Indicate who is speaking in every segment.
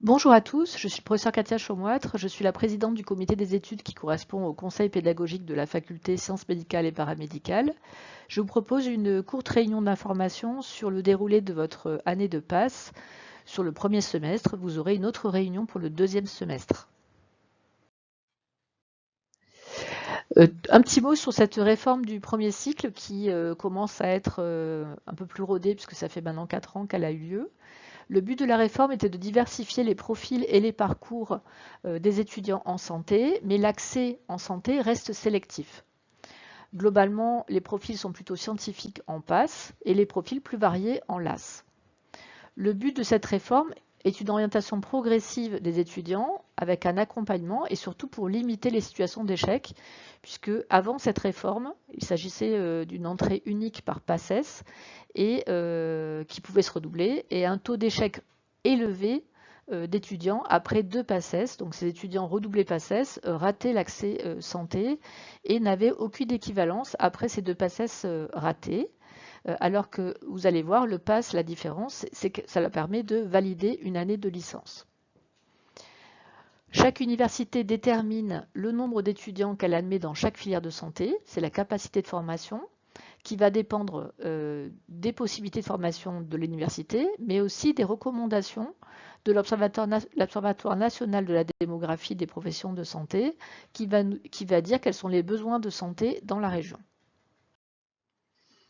Speaker 1: Bonjour à tous, je suis le professeur Katia Chaumoitre, je suis la présidente du comité des études qui correspond au conseil pédagogique de la faculté sciences médicales et paramédicales. Je vous propose une courte réunion d'information sur le déroulé de votre année de passe. Sur le premier semestre, vous aurez une autre réunion pour le deuxième semestre. Un petit mot sur cette réforme du premier cycle qui commence à être un peu plus rodée puisque ça fait maintenant 4 ans qu'elle a eu lieu. Le but de la réforme était de diversifier les profils et les parcours des étudiants en santé, mais l'accès en santé reste sélectif. Globalement, les profils sont plutôt scientifiques en PASS et les profils plus variés en LAS. Le but de cette réforme est une orientation progressive des étudiants avec un accompagnement et surtout pour limiter les situations d'échec, puisque avant cette réforme, il s'agissait d'une entrée unique par PACES et qui pouvait se redoubler et un taux d'échec élevé d'étudiants après 2 PACES. Donc ces étudiants redoublés PACES rataient l'accès santé et n'avaient aucune équivalence après ces 2 PACES ratés. Alors que vous allez voir, le PASS, la différence, c'est que ça leur permet de valider une année de licence. Chaque université détermine le nombre d'étudiants qu'elle admet dans chaque filière de santé, c'est la capacité de formation, qui va dépendre des possibilités de formation de l'université, mais aussi des recommandations de l'Observatoire national de la démographie des professions de santé, qui va dire quels sont les besoins de santé dans la région.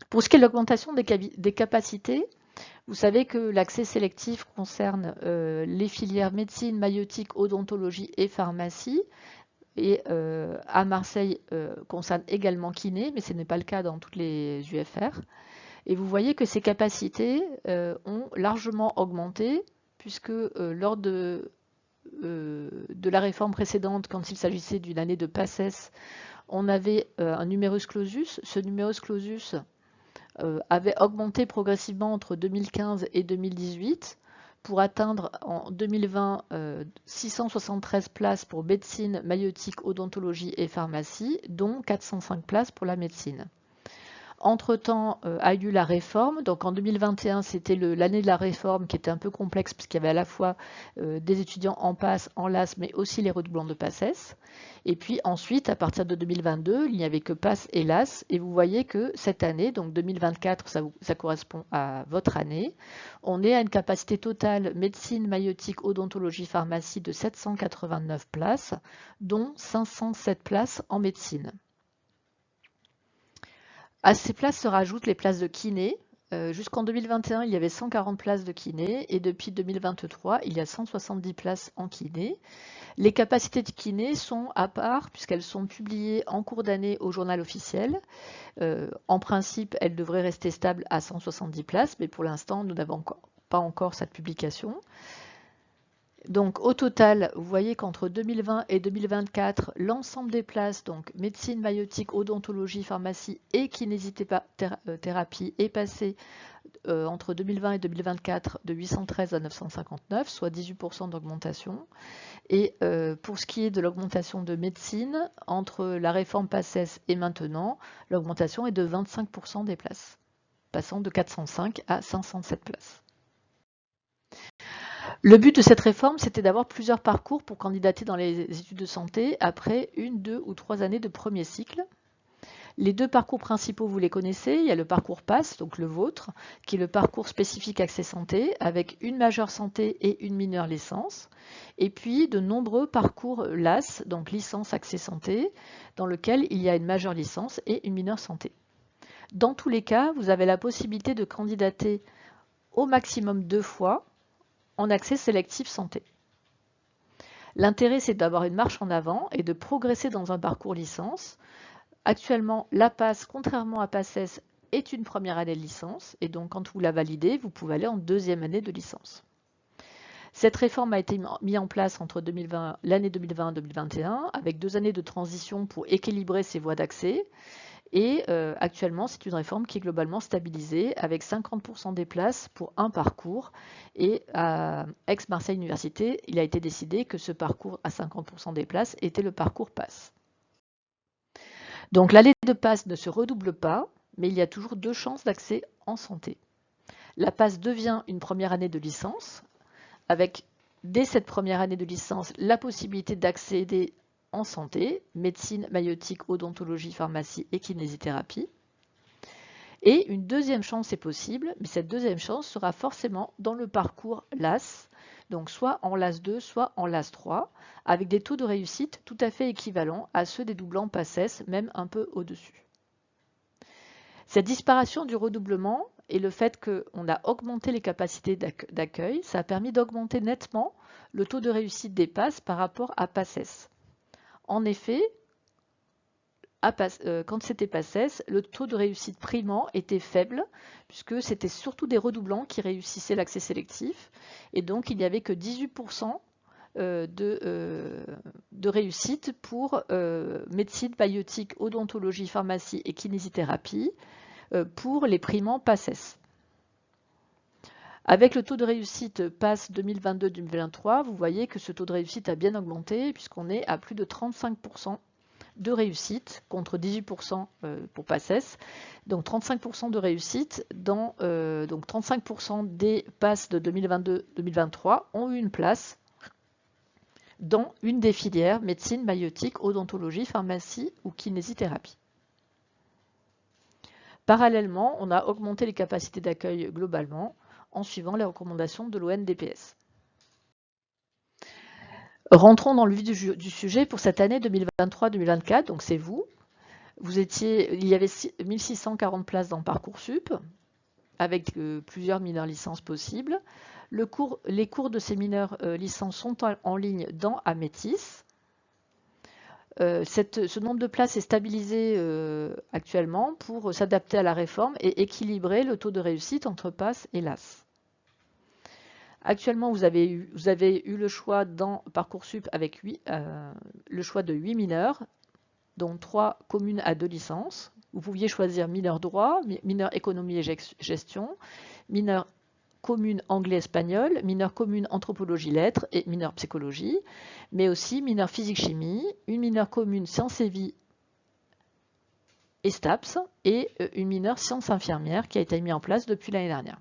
Speaker 1: Pour ce qui est de l'augmentation des capacités, vous savez que l'accès sélectif concerne les filières médecine, maïeutique, odontologie et pharmacie. Et à Marseille, concerne également kiné, mais ce n'est pas le cas dans toutes les UFR. Et vous voyez que ces capacités ont largement augmenté, puisque lors de la réforme précédente, quand il s'agissait d'une année de PACES, on avait un numerus clausus. Ce numerus clausus avait augmenté progressivement entre 2015 et 2018 pour atteindre en 2020 673 places pour médecine, maïeutique, odontologie et pharmacie, dont 405 places pour la médecine. Entre-temps a eu la réforme, donc en 2021 c'était l'année de la réforme qui était un peu complexe puisqu'il y avait à la fois des étudiants en PASS, en LAS, mais aussi les redoublants de PACES. Et puis ensuite, à partir de 2022, il n'y avait que PASS et LAS, et vous voyez que cette année, donc 2024, ça correspond à votre année, on est à une capacité totale médecine, maïeutique, odontologie, pharmacie de 789 places, dont 507 places en médecine. À ces places se rajoutent les places de kiné. Jusqu'en 2021, il y avait 140 places de kiné et depuis 2023, il y a 170 places en kiné. Les capacités de kiné sont à part puisqu'elles sont publiées en cours d'année au journal officiel. En principe, elles devraient rester stables à 170 places, mais pour l'instant, nous n'avons pas encore cette publication. Donc au total, vous voyez qu'entre 2020 et 2024, l'ensemble des places, donc médecine, maïeutique, odontologie, pharmacie et kinésithérapie est passé entre 2020 et 2024 de 813 à 959, soit 18% d'augmentation. Et pour ce qui est de l'augmentation de médecine, entre la réforme PACES et maintenant, l'augmentation est de 25% des places, passant de 405 à 507 places. Le but de cette réforme, c'était d'avoir plusieurs parcours pour candidater dans les études de santé après 1, 2 ou 3 années de premier cycle. Les 2 parcours principaux, vous les connaissez. Il y a le parcours PASS, donc le vôtre, qui est le parcours spécifique accès santé, avec une majeure santé et une mineure licence. Et puis de nombreux parcours LAS, donc licence accès santé, dans lequel il y a une majeure licence et une mineure santé. Dans tous les cas, vous avez la possibilité de candidater au maximum 2 fois en accès sélectif santé. L'intérêt, c'est d'avoir une marche en avant et de progresser dans un parcours licence. Actuellement, la PASS, contrairement à PACES, est une première année de licence et donc quand vous la validez, vous pouvez aller en deuxième année de licence. Cette réforme a été mise en place entre l'année 2020 et 2021 avec 2 années de transition pour équilibrer ces voies d'accès. Et actuellement, c'est une réforme qui est globalement stabilisée avec 50% des places pour un parcours. Et à Aix-Marseille Université, il a été décidé que ce parcours à 50% des places était le parcours PASS. Donc l'année de PASS ne se redouble pas, mais il y a toujours 2 chances d'accès en santé. La PASS devient une première année de licence avec dès cette première année de licence, la possibilité d'accéder en santé, médecine, maïeutique, odontologie, pharmacie et kinésithérapie. Et une deuxième chance est possible, mais cette deuxième chance sera forcément dans le parcours LAS, donc soit en LAS 2, soit en LAS 3, avec des taux de réussite tout à fait équivalents à ceux des doublants PACES, même un peu au-dessus. Cette disparition du redoublement et le fait qu'on a augmenté les capacités d'accueil, ça a permis d'augmenter nettement le taux de réussite des PASS par rapport à PACES. En effet, quand c'était PACES, le taux de réussite primant était faible, puisque c'était surtout des redoublants qui réussissaient l'accès sélectif, et donc il n'y avait que 18% de réussite pour médecine, maïeutique, odontologie, pharmacie et kinésithérapie pour les primants PACES. Avec le taux de réussite PASS 2022-2023, vous voyez que ce taux de réussite a bien augmenté puisqu'on est à plus de 35% de réussite contre 18% pour PACES. Donc 35% de réussite, donc 35% des PASS de 2022-2023 ont eu une place dans une des filières médecine, maïeutique, odontologie, pharmacie ou kinésithérapie. Parallèlement, on a augmenté les capacités d'accueil globalement en suivant les recommandations de l'ONDPS. Rentrons dans le vif du sujet pour cette année 2023-2024, donc c'est vous. Il y avait 1640 places dans Parcoursup, avec plusieurs mineurs licences possibles. Les cours de ces mineurs licences sont en ligne dans Amétis. Ce nombre de places est stabilisé actuellement pour s'adapter à la réforme et équilibrer le taux de réussite entre PASS et LAS. Actuellement, vous avez eu le choix dans Parcoursup avec le choix de 8 mineurs, dont 3 communes à 2 licences. Vous pouviez choisir mineur droit, mineur économie et gestion, mineur commune anglais-espagnol, mineur commune anthropologie lettres et mineur psychologie, mais aussi mineur physique-chimie, une mineure commune sciences et vie et STAPS et une mineure sciences infirmières qui a été mise en place depuis l'année dernière.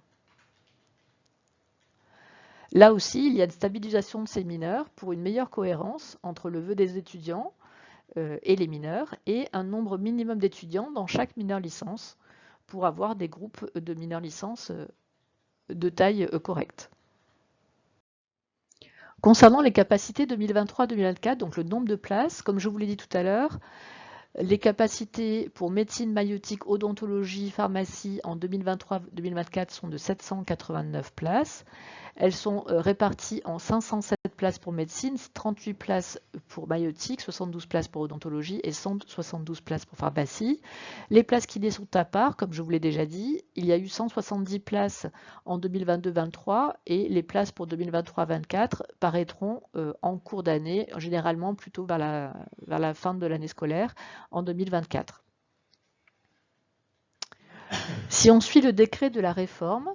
Speaker 1: Là aussi, il y a une stabilisation de ces mineurs pour une meilleure cohérence entre le vœu des étudiants et les mineurs et un nombre minimum d'étudiants dans chaque mineur licence pour avoir des groupes de mineurs licences de taille correcte. Concernant les capacités 2023-2024, donc le nombre de places, comme je vous l'ai dit tout à l'heure, les capacités pour médecine, maïeutique, odontologie, pharmacie en 2023-2024 sont de 789 places. Elles sont réparties en 507 places pour médecine, 38 places pour maïeutique, 72 places pour odontologie et 172 places pour pharmacie. Les places kinés sont à part, comme je vous l'ai déjà dit. Il y a eu 170 places en 2022-23 et les places pour 2023-24 paraîtront en cours d'année, généralement plutôt vers la fin de l'année scolaire, en 2024. Si on suit le décret de la réforme,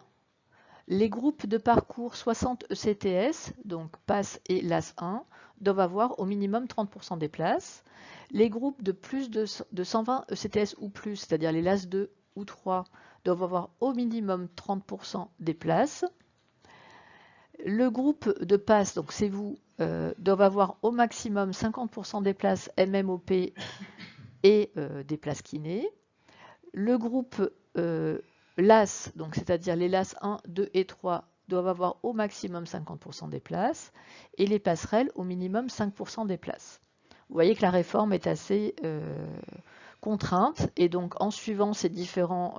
Speaker 1: les groupes de parcours 60 ECTS, donc PASS et LAS 1, doivent avoir au minimum 30% des places. Les groupes de plus de 120 ECTS ou plus, c'est-à-dire les LAS 2 ou 3, doivent avoir au minimum 30% des places. Le groupe de PASS, donc c'est vous, doivent avoir au maximum 50% des places MMOP et des places kinés. Le groupe LAS, donc c'est-à-dire les LAS 1, 2 et 3, doivent avoir au maximum 50% des places et les passerelles au minimum 5% des places. Vous voyez que la réforme est assez contrainte et donc en suivant ces différentes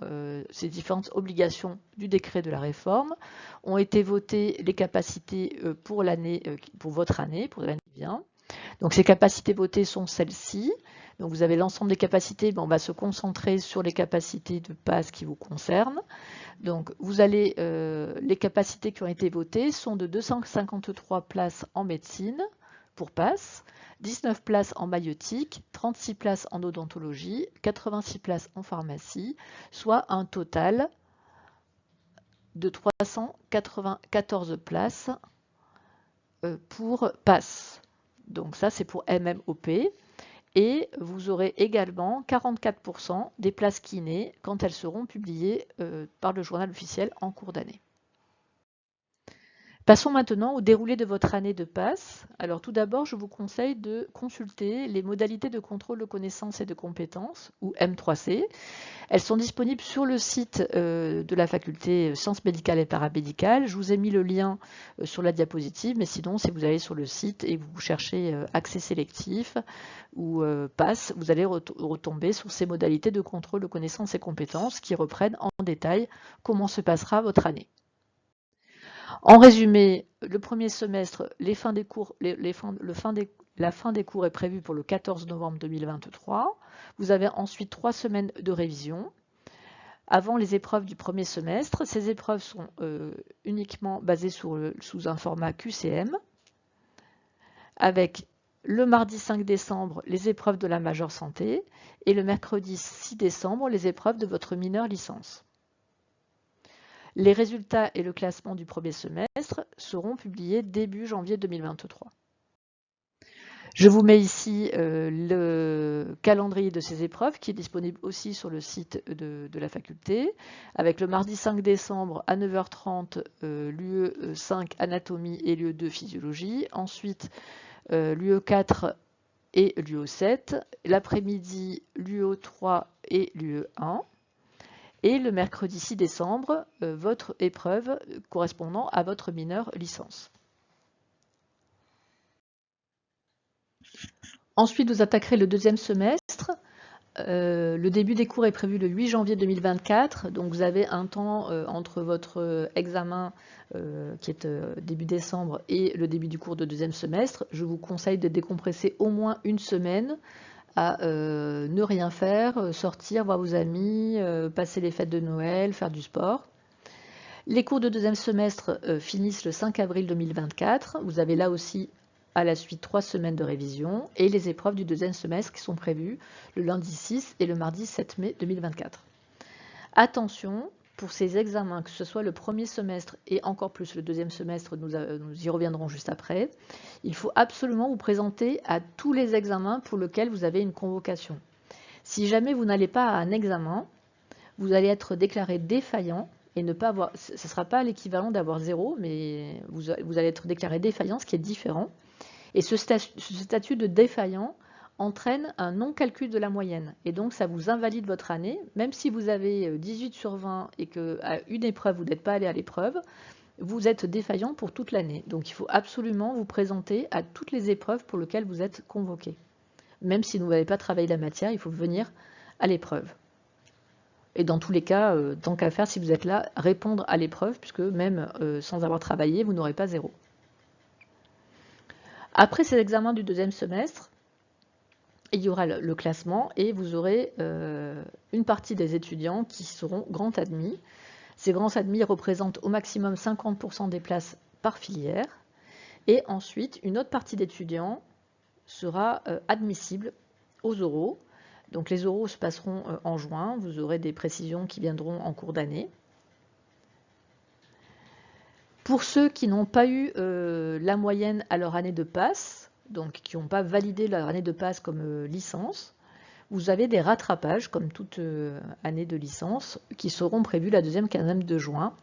Speaker 1: obligations du décret de la réforme, ont été votées les capacités pour votre année, pour l'année qui vient. Donc ces capacités votées sont celles-ci. Donc vous avez l'ensemble des capacités, mais on va se concentrer sur les capacités de PASS qui vous concernent. Donc vous allez, les capacités qui ont été votées sont de 253 places en médecine pour PASS, 19 places en maïeutique, 36 places en odontologie, 86 places en pharmacie, soit un total de 394 places pour PASS. Donc ça c'est pour MMOP. Et vous aurez également 44% des places kinés quand elles seront publiées par le journal officiel en cours d'année. Passons maintenant au déroulé de votre année de PASS. Alors tout d'abord, je vous conseille de consulter les modalités de contrôle de connaissances et de compétences, ou M3C. Elles sont disponibles sur le site de la faculté sciences médicales et paramédicales. Je vous ai mis le lien sur la diapositive, mais sinon, si vous allez sur le site et vous cherchez accès sélectif ou PASS, vous allez retomber sur ces modalités de contrôle de connaissances et compétences qui reprennent en détail comment se passera votre année. En résumé, le premier semestre, la fin des cours est prévue pour le 14 novembre 2023. Vous avez ensuite 3 semaines de révision avant les épreuves du premier semestre. Ces épreuves sont uniquement basées sous un format QCM, avec le mardi 5 décembre les épreuves de la majeure santé et le mercredi 6 décembre les épreuves de votre mineur licence. Les résultats et le classement du premier semestre seront publiés début janvier 2023. Je vous mets ici le calendrier de ces épreuves qui est disponible aussi sur le site de la faculté, avec le mardi 5 décembre à 9h30 l'UE 5 anatomie et l'UE 2 physiologie, ensuite l'UE 4 et l'UE 7, l'après-midi l'UE 3 et l'UE 1. Et le mercredi 6 décembre, votre épreuve correspondant à votre mineur licence. Ensuite, vous attaquerez le deuxième semestre. Le début des cours est prévu le 8 janvier 2024, donc vous avez un temps entre votre examen qui est début décembre et le début du cours de deuxième semestre. Je vous conseille de décompresser au moins une semaine à ne rien faire, sortir, voir vos amis, passer les fêtes de Noël, faire du sport. Les cours de deuxième semestre finissent le 5 avril 2024. Vous avez là aussi à la suite 3 semaines de révision et les épreuves du deuxième semestre qui sont prévues le lundi 6 et le mardi 7 mai 2024. Attention, pour ces examens, que ce soit le premier semestre et encore plus le deuxième semestre, nous y reviendrons juste après, il faut absolument vous présenter à tous les examens pour lesquels vous avez une convocation. Si jamais vous n'allez pas à un examen, vous allez être déclaré défaillant et ne pas avoir, ce ne sera pas l'équivalent d'avoir 0, mais vous allez être déclaré défaillant, ce qui est différent. Et ce statut de défaillant entraîne un non-calcul de la moyenne. Et donc, ça vous invalide votre année. Même si vous avez 18 sur 20 et qu'à une épreuve, vous n'êtes pas allé à l'épreuve, vous êtes défaillant pour toute l'année. Donc, il faut absolument vous présenter à toutes les épreuves pour lesquelles vous êtes convoqué. Même si vous n'avez pas travaillé la matière, il faut venir à l'épreuve. Et dans tous les cas, tant qu'à faire, si vous êtes là, répondre à l'épreuve, puisque même sans avoir travaillé, vous n'aurez pas 0. Après ces examens du deuxième semestre, il y aura le classement et vous aurez une partie des étudiants qui seront grands admis. Ces grands admis représentent au maximum 50% des places par filière. Et ensuite, une autre partie d'étudiants sera admissible aux oraux. Donc les oraux se passeront en juin. Vous aurez des précisions qui viendront en cours d'année. Pour ceux qui n'ont pas eu la moyenne à leur année de PASS, donc qui n'ont pas validé leur année de PASS comme licence, vous avez des rattrapages, comme toute année de licence, qui seront prévus la deuxième quinzaine de juin.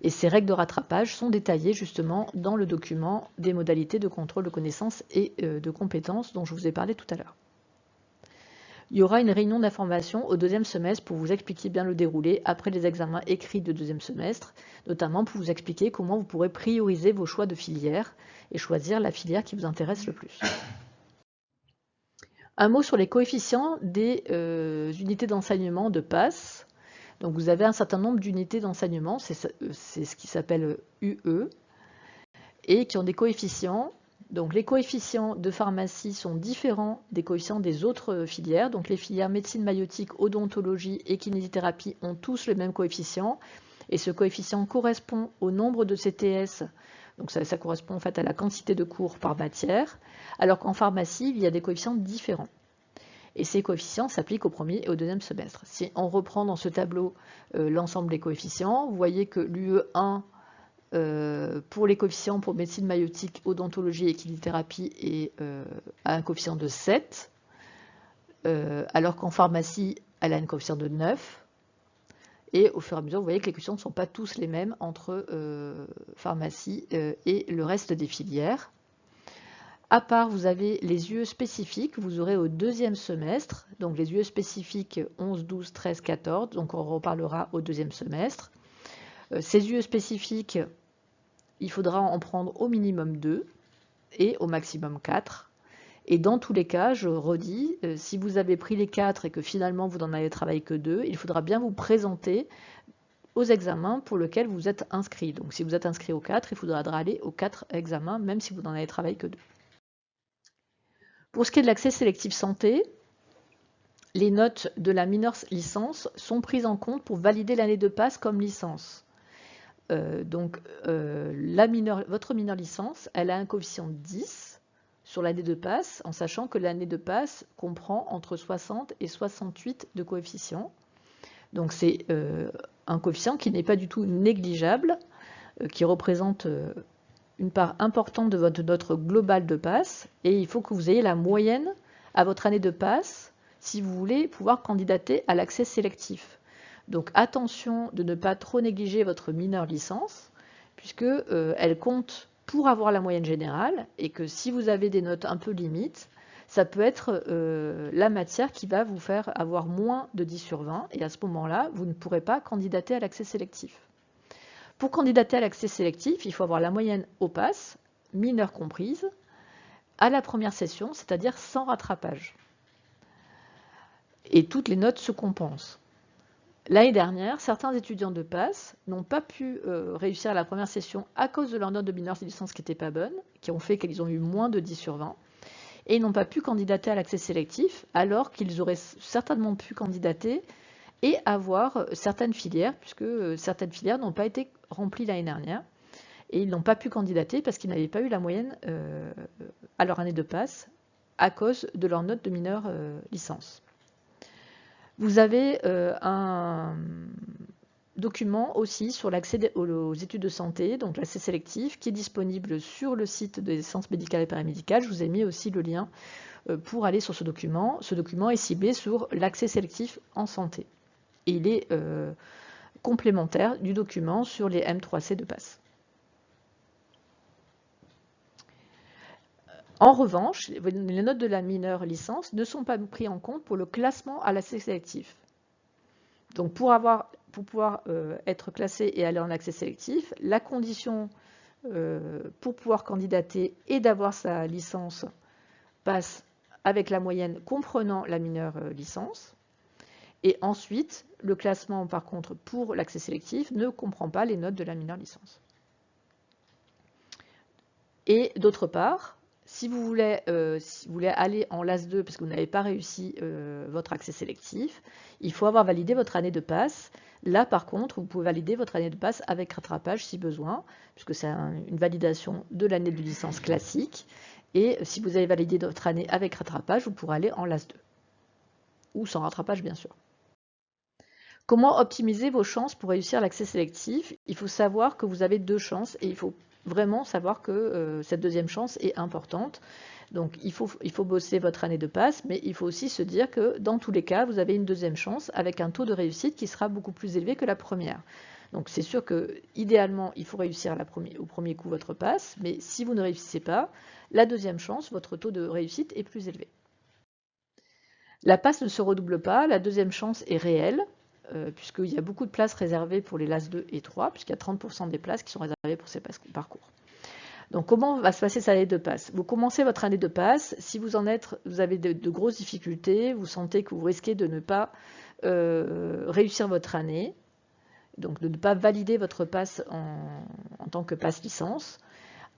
Speaker 1: Et ces règles de rattrapage sont détaillées justement dans le document des modalités de contrôle de connaissances et de compétences dont je vous ai parlé tout à l'heure. Il y aura une réunion d'information au deuxième semestre pour vous expliquer bien le déroulé après les examens écrits de deuxième semestre, notamment pour vous expliquer comment vous pourrez prioriser vos choix de filière et choisir la filière qui vous intéresse le plus. Un mot sur les coefficients des unités d'enseignement de PASS. Donc vous avez un certain nombre d'unités d'enseignement, c'est ce qui s'appelle UE, et qui ont des coefficients. Donc les coefficients de pharmacie sont différents des coefficients des autres filières. Donc les filières médecine maïeutique, odontologie et kinésithérapie ont tous le même coefficient. Et ce coefficient correspond au nombre de CTS. Donc ça correspond en fait à la quantité de cours par matière. Alors qu'en pharmacie, il y a des coefficients différents. Et ces coefficients s'appliquent au premier et au deuxième semestre. Si on reprend dans ce tableau l'ensemble des coefficients, vous voyez que l'UE1 pour les coefficients pour médecine maïeutique, odontologie et kinésithérapie a un coefficient de 7, alors qu'en pharmacie, elle a un coefficient de 9, Et au fur et à mesure, vous voyez que les questions ne sont pas tous les mêmes entre pharmacie et le reste des filières. À part, vous avez les UE spécifiques, vous aurez au deuxième semestre, donc les UE spécifiques 11, 12, 13, 14, donc on reparlera au deuxième semestre. Ces UE spécifiques, il faudra en prendre au minimum 2 et au maximum 4. Et dans tous les cas, je redis, si vous avez pris les 4 et que finalement vous n'en avez travaillé que 2, il faudra bien vous présenter aux examens pour lesquels vous êtes inscrit. Donc si vous êtes inscrit aux 4, il faudra aller aux 4 examens, même si vous n'en avez travaillé que 2. Pour ce qui est de l'accès sélectif santé, les notes de la mineure licence sont prises en compte pour valider l'année de passe comme licence. Votre mineure licence, elle a un coefficient de 10 sur l'année de passe, en sachant que l'année de passe comprend entre 60 et 68 de coefficient. Donc c'est un coefficient qui n'est pas du tout négligeable, qui représente une part importante de votre note globale de passe, et il faut que vous ayez la moyenne à votre année de passe si vous voulez pouvoir candidater à l'accès sélectif. Donc attention de ne pas trop négliger votre mineure licence, puisque elle compte pour avoir la moyenne générale, et que si vous avez des notes un peu limites, ça peut être la matière qui va vous faire avoir moins de 10 sur 20, et à ce moment-là, vous ne pourrez pas candidater à l'accès sélectif. Pour candidater à l'accès sélectif, il faut avoir la moyenne au pass, mineure comprise, à la première session, c'est-à-dire sans rattrapage. Et toutes les notes se compensent. L'année dernière, certains étudiants de pass n'ont pas pu réussir à la première session à cause de leur note de mineure de licence qui n'était pas bonne, qui ont fait qu'ils ont eu moins de 10 sur 20, et ils n'ont pas pu candidater à l'accès sélectif, alors qu'ils auraient certainement pu candidater et avoir certaines filières, puisque certaines filières n'ont pas été remplies l'année dernière, et ils n'ont pas pu candidater parce qu'ils n'avaient pas eu la moyenne à leur année de passe à cause de leur note de mineure licence. Vous avez un document aussi sur l'accès aux études de santé, donc l'accès sélectif, qui est disponible sur le site des sciences médicales et paramédicales. Je vous ai mis aussi le lien pour aller sur ce document. Ce document est ciblé sur l'accès sélectif en santé. Et il est complémentaire du document sur les M3C de passe. En revanche, les notes de la mineure licence ne sont pas prises en compte pour le classement à l'accès sélectif. Donc pour pouvoir être classé et aller en accès sélectif, la condition pour pouvoir candidater et d'avoir sa licence passe avec la moyenne comprenant la mineure licence. Et ensuite, le classement, par contre, pour l'accès sélectif ne comprend pas les notes de la mineure licence. Et d'autre part, si vous voulez aller en LAS2 parce que vous n'avez pas réussi votre accès sélectif, il faut avoir validé votre année de passe. Là, par contre, vous pouvez valider votre année de passe avec rattrapage si besoin, puisque c'est une validation de l'année de licence classique. Et si vous avez validé votre année avec rattrapage, vous pourrez aller en LAS2. Ou sans rattrapage, bien sûr. Comment optimiser vos chances pour réussir l'accès sélectif? Il faut savoir que vous avez 2 chances et il faut vraiment savoir que cette deuxième chance est importante. Donc il faut bosser votre année de passe, mais il faut aussi se dire que dans tous les cas, vous avez une deuxième chance avec un taux de réussite qui sera beaucoup plus élevé que la première. Donc c'est sûr que idéalement, il faut réussir au premier coup votre passe, mais si vous ne réussissez pas, la deuxième chance, votre taux de réussite est plus élevé. La passe ne se redouble pas, la deuxième chance est réelle, puisqu'il y a beaucoup de places réservées pour les LAS 2 et 3, puisqu'il y a 30% des places qui sont réservées pour ces parcours. Donc comment va se passer cette année de passe? Vous commencez votre année de passe, si vous avez de grosses difficultés, vous sentez que vous risquez de ne pas réussir votre année, donc de ne pas valider votre passe en tant que passe licence.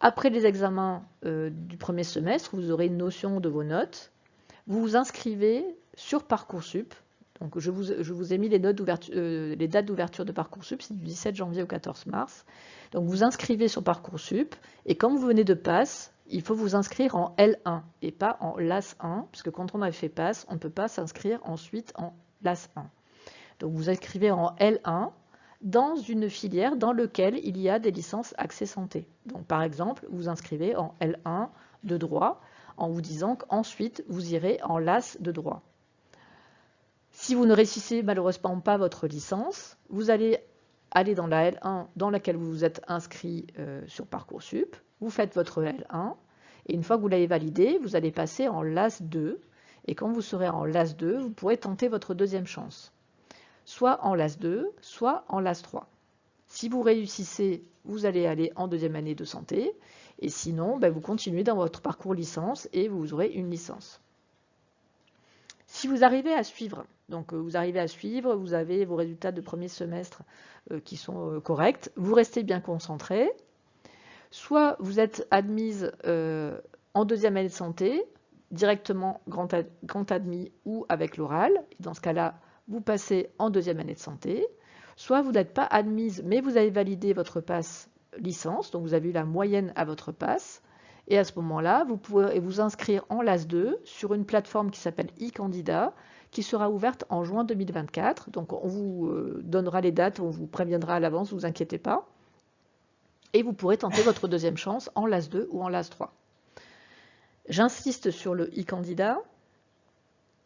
Speaker 1: Après les examens du premier semestre, vous aurez une notion de vos notes. Vous vous inscrivez sur Parcoursup. Donc je vous ai mis les dates d'ouverture de Parcoursup, c'est du 17 janvier au 14 mars. Donc vous inscrivez sur Parcoursup, et quand vous venez de passe, il faut vous inscrire en L1 et pas en LAS 1, puisque quand on a fait passe, on ne peut pas s'inscrire ensuite en LAS 1. Donc vous inscrivez en L1 dans une filière dans laquelle il y a des licences accès santé. Donc par exemple, vous inscrivez en L1 de droit, en vous disant qu'ensuite vous irez en LAS de droit. Si vous ne réussissez malheureusement pas votre licence, vous allez aller dans la L1 dans laquelle vous vous êtes inscrit sur Parcoursup, vous faites votre L1, et une fois que vous l'avez validé, vous allez passer en LAS 2, et quand vous serez en LAS 2, vous pourrez tenter votre deuxième chance, soit en LAS 2, soit en LAS 3. Si vous réussissez, vous allez aller en deuxième année de santé, et sinon, vous continuez dans votre parcours licence et vous aurez une licence. Si vous arrivez à suivre, vous avez vos résultats de premier semestre qui sont corrects, vous restez bien concentré, soit vous êtes admise en deuxième année de santé, directement grand admis ou avec l'oral, dans ce cas-là, vous passez en deuxième année de santé, soit vous n'êtes pas admise, mais vous avez validé votre passe licence, donc vous avez eu la moyenne à votre passe, et à ce moment-là, vous pourrez vous inscrire en LAS 2 sur une plateforme qui s'appelle e-candidat, qui sera ouverte en juin 2024. Donc on vous donnera les dates, on vous préviendra à l'avance, ne vous inquiétez pas. Et vous pourrez tenter votre deuxième chance en LAS 2 ou en LAS 3. J'insiste sur le e-candidat.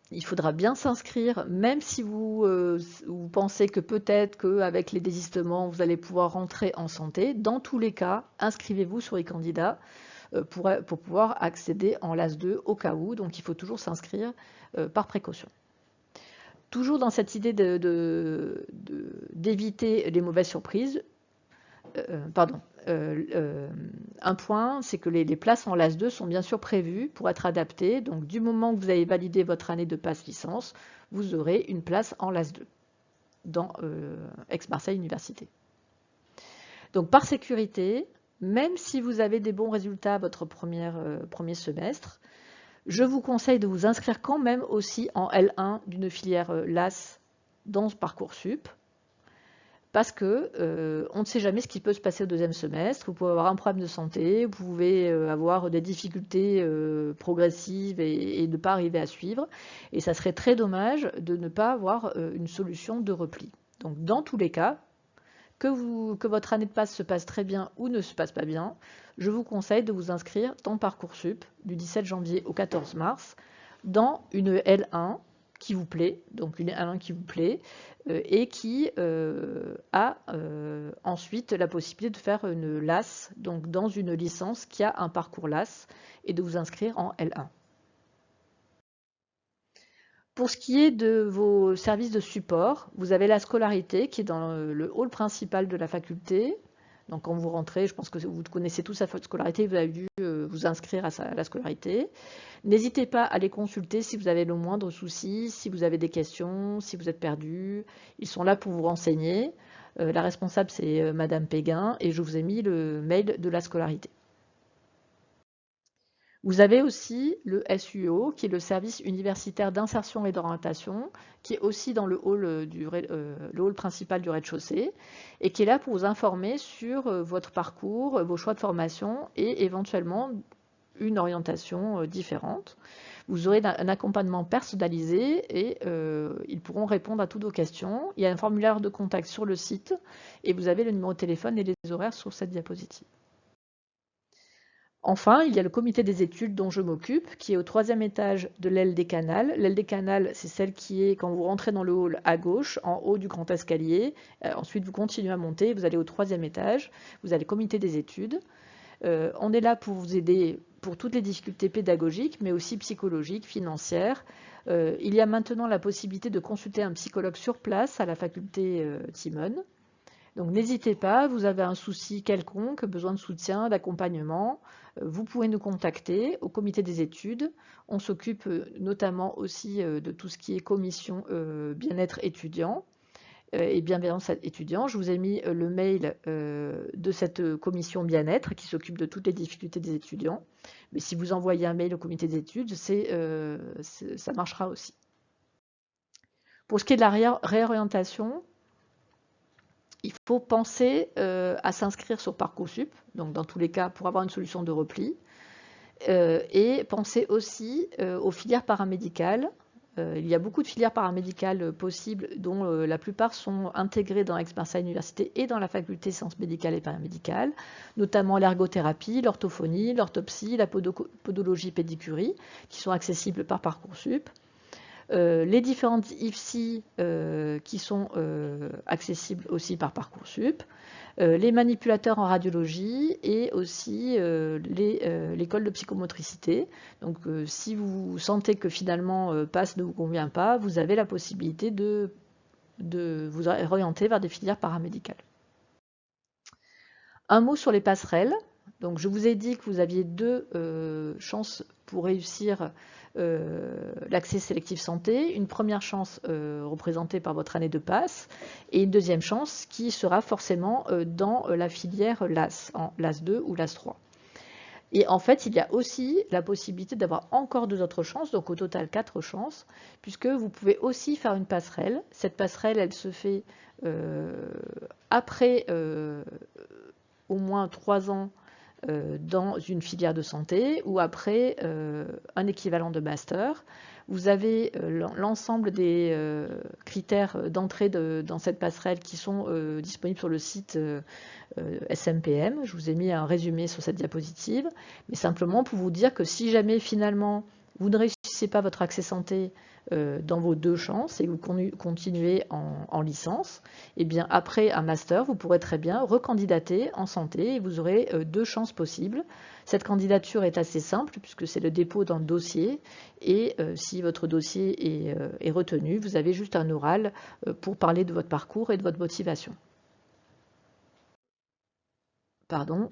Speaker 1: Il faudra bien s'inscrire, même si vous pensez que peut-être qu'avec les désistements, vous allez pouvoir rentrer en santé. Dans tous les cas, inscrivez-vous sur e-candidat pour pouvoir accéder en LAS 2 au cas où. Donc il faut toujours s'inscrire par précaution. Toujours dans cette idée d'éviter les mauvaises surprises, un point, c'est que les places en LAS 2 sont bien sûr prévues pour être adaptées. Donc du moment que vous avez validé votre année de passe licence, vous aurez une place en LAS 2 dans Aix-Marseille Université. Donc par sécurité, même si vous avez des bons résultats à votre premier semestre, je vous conseille de vous inscrire quand même aussi en L1 d'une filière LAS dans Parcoursup, parce que on ne sait jamais ce qui peut se passer au deuxième semestre. Vous pouvez avoir un problème de santé, vous pouvez avoir des difficultés progressives et ne pas arriver à suivre, et ça serait très dommage de ne pas avoir une solution de repli. Donc dans tous les cas, que votre année de passe se passe très bien ou ne se passe pas bien, je vous conseille de vous inscrire dans Parcoursup du 17 janvier au 14 mars dans une L1 qui vous plaît, donc une L1 qui vous plaît, et qui a ensuite la possibilité de faire une LAS, donc dans une licence qui a un parcours LAS, et de vous inscrire en L1. Pour ce qui est de vos services de support, vous avez la scolarité qui est dans le hall principal de la faculté. Donc quand vous rentrez, je pense que vous connaissez tous la scolarité, vous avez dû vous inscrire à la scolarité. N'hésitez pas à les consulter si vous avez le moindre souci, si vous avez des questions, si vous êtes perdu. Ils sont là pour vous renseigner. La responsable, c'est Madame Péguin, et je vous ai mis le mail de la scolarité. Vous avez aussi le SUO, qui est le service universitaire d'insertion et d'orientation, qui est aussi dans le hall principal du rez-de-chaussée, et qui est là pour vous informer sur votre parcours, vos choix de formation et éventuellement une orientation différente. Vous aurez un accompagnement personnalisé et ils pourront répondre à toutes vos questions. Il y a un formulaire de contact sur le site et vous avez le numéro de téléphone et les horaires sur cette diapositive. Enfin, il y a le comité des études dont je m'occupe, qui est au 3e étage de l'aile des canals. L'aile des canals, c'est celle qui est, quand vous rentrez dans le hall, à gauche, en haut du grand escalier. Ensuite, vous continuez à monter, vous allez au 3e étage, vous avez le comité des études. On est là pour vous aider pour toutes les difficultés pédagogiques, mais aussi psychologiques, financières. Il y a maintenant la possibilité de consulter un psychologue sur place à la faculté Timone. Donc n'hésitez pas, vous avez un souci quelconque, besoin de soutien, d'accompagnement, vous pouvez nous contacter au comité des études. On s'occupe notamment aussi de tout ce qui est commission bien-être étudiant et bienveillance étudiant. Je vous ai mis le mail de cette commission bien-être qui s'occupe de toutes les difficultés des étudiants. Mais si vous envoyez un mail au comité des études, ça marchera aussi. Pour ce qui est de la réorientation, il faut penser à s'inscrire sur Parcoursup, donc dans tous les cas pour avoir une solution de repli, et penser aussi aux filières paramédicales. Il y a beaucoup de filières paramédicales possibles, dont la plupart sont intégrées dans Aix-Marseille Université et dans la faculté sciences médicales et paramédicales, notamment l'ergothérapie, l'orthophonie, l'orthopsie, la podologie, pédicurie, qui sont accessibles par Parcoursup. les différentes IFSI qui sont accessibles aussi par Parcoursup, les manipulateurs en radiologie et aussi l'école de psychomotricité. Donc si vous sentez que finalement PASS ne vous convient pas, vous avez la possibilité de vous orienter vers des filières paramédicales. Un mot sur les passerelles. Donc je vous ai dit que vous aviez deux chances pour réussir l'accès sélectif santé. Une première chance représentée par votre année de PASS et une deuxième chance qui sera forcément dans la filière LAS, en LAS 2 ou LAS 3. Et en fait, il y a aussi la possibilité d'avoir encore deux autres chances, donc au total 4 chances, puisque vous pouvez aussi faire une passerelle. Cette passerelle, elle se fait après au moins 3 ans dans une filière de santé ou après un équivalent de master. Vous avez l'ensemble des critères d'entrée dans cette passerelle qui sont disponibles sur le site SMPM. Je vous ai mis un résumé sur cette diapositive, mais simplement pour vous dire que si jamais finalement vous ne réussissez pas votre accès santé dans vos deux chances et que vous continuez en licence, et bien après un master, vous pourrez très bien recandidater en santé et vous aurez deux chances possibles. Cette candidature est assez simple puisque c'est le dépôt d'un dossier et si votre dossier est retenu, vous avez juste un oral pour parler de votre parcours et de votre motivation. Pardon.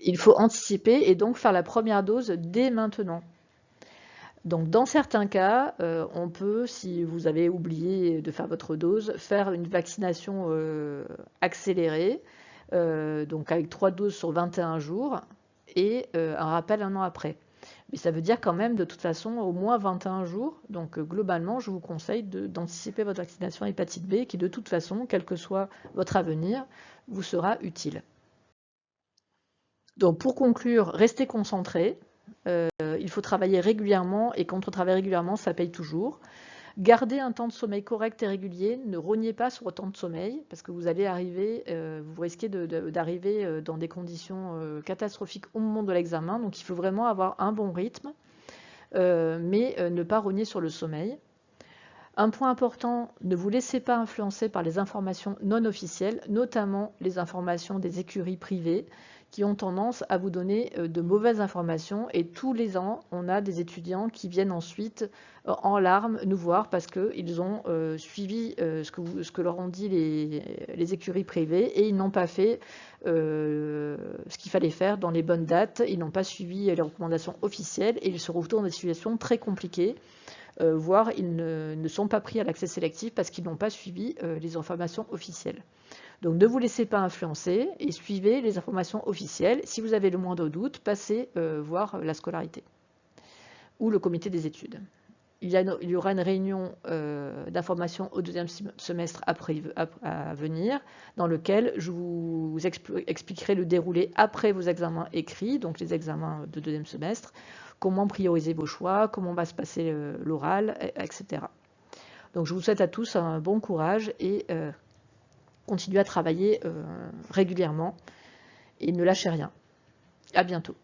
Speaker 1: Il faut anticiper et donc faire la première dose dès maintenant. Donc dans certains cas, on peut, si vous avez oublié de faire votre dose, faire une vaccination accélérée, donc avec 3 doses sur 21 jours, et un rappel un an après. Mais ça veut dire quand même de toute façon au moins 21 jours. Donc globalement, je vous conseille d'anticiper votre vaccination hépatite B qui de toute façon, quel que soit votre avenir, vous sera utile. Donc pour conclure, restez concentrés. Il faut travailler régulièrement et quand on travaille régulièrement, ça paye toujours. Gardez un temps de sommeil correct et régulier. Ne rognez pas sur votre temps de sommeil parce que vous allez arriver, vous risquez d'arriver dans des conditions catastrophiques au moment de l'examen. Donc il faut vraiment avoir un bon rythme, mais ne pas rogner sur le sommeil. Un point important, ne vous laissez pas influencer par les informations non officielles, notamment les informations des écuries privées qui ont tendance à vous donner de mauvaises informations et tous les ans, on a des étudiants qui viennent ensuite en larmes nous voir parce qu'ils ont suivi ce que leur ont dit les écuries privées et ils n'ont pas fait ce qu'il fallait faire dans les bonnes dates, ils n'ont pas suivi les recommandations officielles et ils se retrouvent dans des situations très compliquées. Voire ils ne sont pas pris à l'accès sélectif parce qu'ils n'ont pas suivi les informations officielles. Donc ne vous laissez pas influencer et suivez les informations officielles. Si vous avez le moindre doute, passez voir la scolarité ou le comité des études. Il y aura une réunion d'information au deuxième semestre à venir, dans lequel je vous expliquerai le déroulé après vos examens écrits, donc les examens de deuxième semestre, comment prioriser vos choix, comment va se passer l'oral, etc. Donc je vous souhaite à tous un bon courage et continuez à travailler régulièrement et ne lâchez rien. À bientôt.